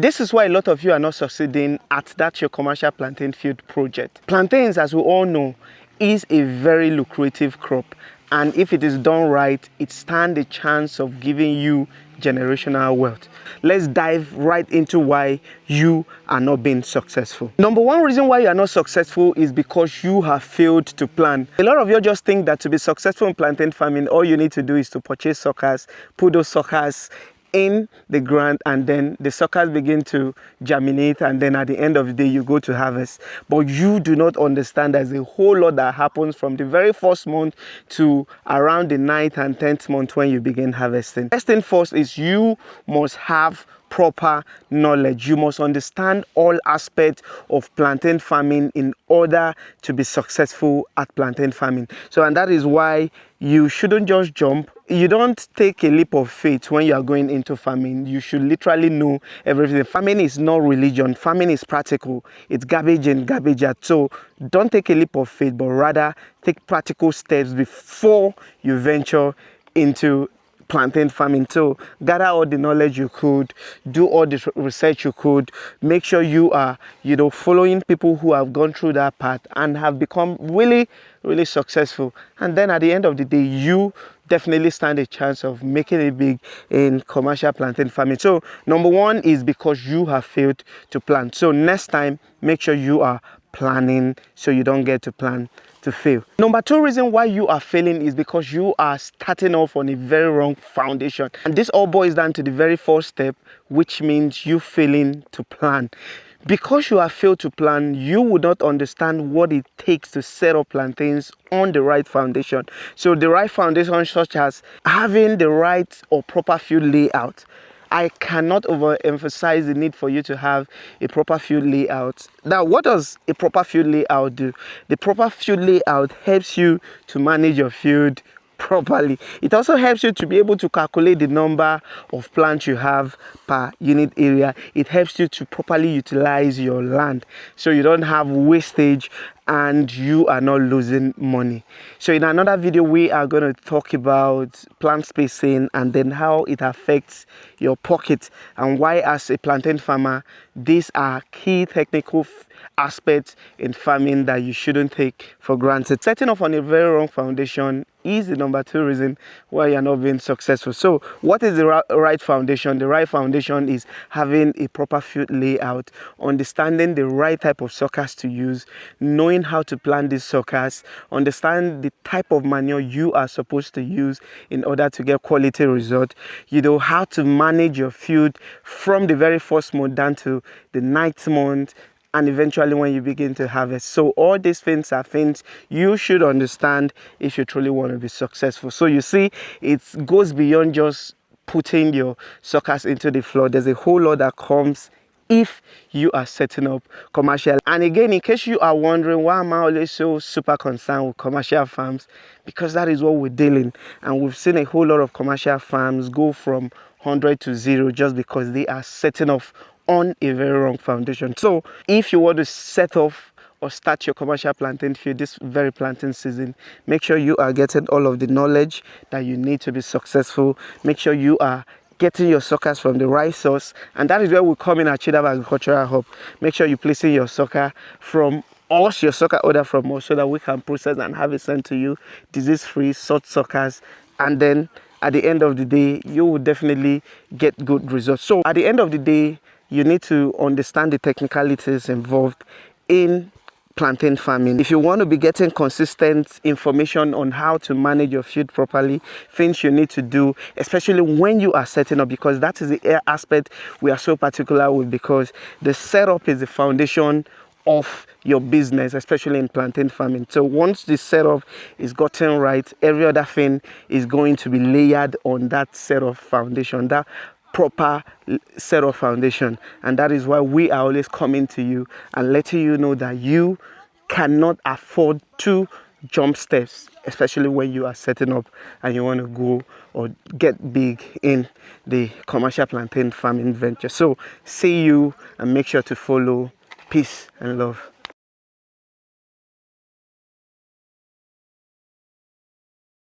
This is why a lot of you are not succeeding at that your commercial plantain field project. Plantains, as we all know, is a very lucrative crop, and if it is done right, it stands a chance of giving you generational wealth. Let's dive right into why you are not being successful. Number one reason why you are not successful is because you have failed to plan. A lot of you just think that to be successful in plantain farming, all you need to do is to purchase suckers, put those suckers in the ground, and then the suckers begin to germinate, and then at the end of the day you go to harvest. But you do not understand there's a whole lot that happens from the very first month to around the 9th and 10th month when you begin harvesting. First thing first is you must have proper knowledge. You must understand all aspects of plantain farming in order to be successful at plantain farming. So, and that is why you shouldn't just jump. You don't take a leap of faith when you are going into farming. You should literally know everything. Farming is not religion. Farming is practical. It's garbage in, garbage out. So don't take a leap of faith, but rather take practical steps before you venture into plantain farming. So gather all the knowledge you could, do all the research you could, make sure you are following people who have gone through that path and have become really successful. And then at the end of the day, you definitely stand a chance of making it big in commercial plantain farming. So number one is because you have failed to plan. So next time, make sure you are planning so you don't get to plan to fail. Number two reason why you are failing is because you are starting off on a very wrong foundation. And this all boils down to the very first step, which means you failing to plan. Because you have failed to plan, you would not understand what it takes to set up plantains on the right foundation. So the right foundation, such as having the right or proper field layout. I cannot overemphasize the need for you to have a proper field layout. Now, what does a proper field layout do? The proper field layout helps you to manage your field properly. It also helps you to be able to calculate the number of plants you have per unit area. It helps you to properly utilize your land so you don't have wastage and you are not losing money. So in another video, we are going to talk about plant spacing and then how it affects your pocket and why, as a plantain farmer, these are key technical aspects in farming that you shouldn't take for granted. Setting up on a very wrong foundation is the number two reason why you're not being successful. So what is the right foundation? The right foundation is having a proper field layout, understanding the right type of suckers to use, knowing how to plant these suckers, understand the type of manure you are supposed to use in order to get quality result. You know how to manage your field from the very first month down to the 9th month, and eventually when you begin to harvest. So all these things are things you should understand if you truly want to be successful. So you see, it goes beyond just putting your suckers into the floor. There's a whole lot that comes if you are setting up commercial. And again, in case you are wondering why am I always so super concerned with commercial farms, because that is what we're dealing. And we've seen a whole lot of commercial farms go from 100 to 0 just because they are setting off on a very wrong foundation. So if you want to set off or start your commercial plantain field this very planting season, make sure you are getting all of the knowledge that you need to be successful. Make sure you are getting your suckers from the right source, and that is where we come in at Chidab Agricultural Hub. Make sure you're placing your sucker from us, your sucker order from us, so that we can process and have it sent to you disease-free salt suckers, and then at the end of the day you will definitely get good results. So at the end of the day, you need to understand the technicalities involved in plantain farming. If you want to be getting consistent information on how to manage your field properly, things you need to do, especially when you are setting up, because that is the aspect we are so particular with, because the setup is the foundation of your business, especially in plantain farming. So once the setup is gotten right, every other thing is going to be layered on that set of foundation, that proper set of foundation. And that is why we are always coming to you and letting you know that you cannot afford to jump steps, especially when you are setting up and you want to go or get big in the commercial plantain farming venture. So see you and make sure to follow. Peace and love.